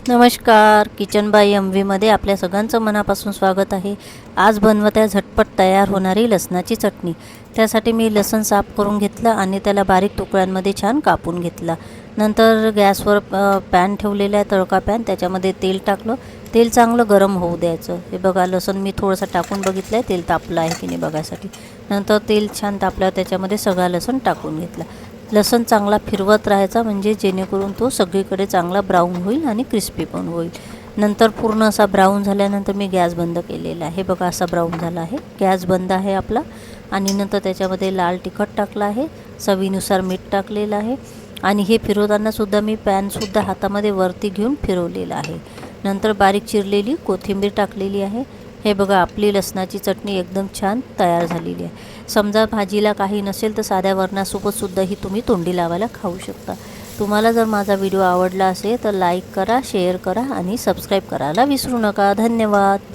नमस्कार, kitchen bye MVमध्ये आपल्या सगळ्यांचं मनापासून स्वागत आहे। आज बनवत आहे झटपट तयार होणारी लसणाची चटणी। त्यासाठी मी लसूण साफ करून घेतलं आणि त्याला बारीक तुकड्यांमध्ये छान कापून घेतला। नंतर गॅसवर पॅन ठेवलेला आहे, तळका पॅन। त्याच्यामध्ये तेल टाकलं। तेल चांगलं गरम होऊ द्यायचं। हे बघा, लसूण मी थोडंसं टाकून बघितलं आहे तेल तापलं आहे की नाही बघायसाठी। नंतर तेल छान तापल्यावर त्याच्यामध्ये सगळा लसूण टाकून घेतला। लसूण चांगला फिरवत राहायचा, म्हणजे जेणेकरून तो सगळीकडे चांगला ब्राऊन होईल आणि क्रिस्पी पण होईल। नंतर पूर्ण असा ब्राऊन झाल्यानंतर मी गॅस बंद केलेला आहे। बघा, असा ब्राऊन झाला आहे, गॅस बंद आहे आपला। आणि नंतर त्याच्यामध्ये लाल तिखट टाकलं आहे, चवीनुसार मीठ टाकलेलं आहे। आणि हे फिरवताना सुद्धा मी पॅनसुद्धा हातामध्ये वरती घेऊन फिरवलेलं आहे। नंतर बारीक चिरलेली कोथिंबीर टाकलेली आहे। हे बघा, आपली लसणाची चटणी एकदम छान तयार झालेली आहे। समजा भाजीला काही नसेल तर साध्या वरणासोबत सुद्धा ही तुम्ही तोंडी लावायला खाऊ शकता। तुम्हाला जर माझा व्हिडिओ आवडला असेल तर लाईक करा, शेअर करा आणि सबस्क्राईब करायला विसरू नका। धन्यवाद।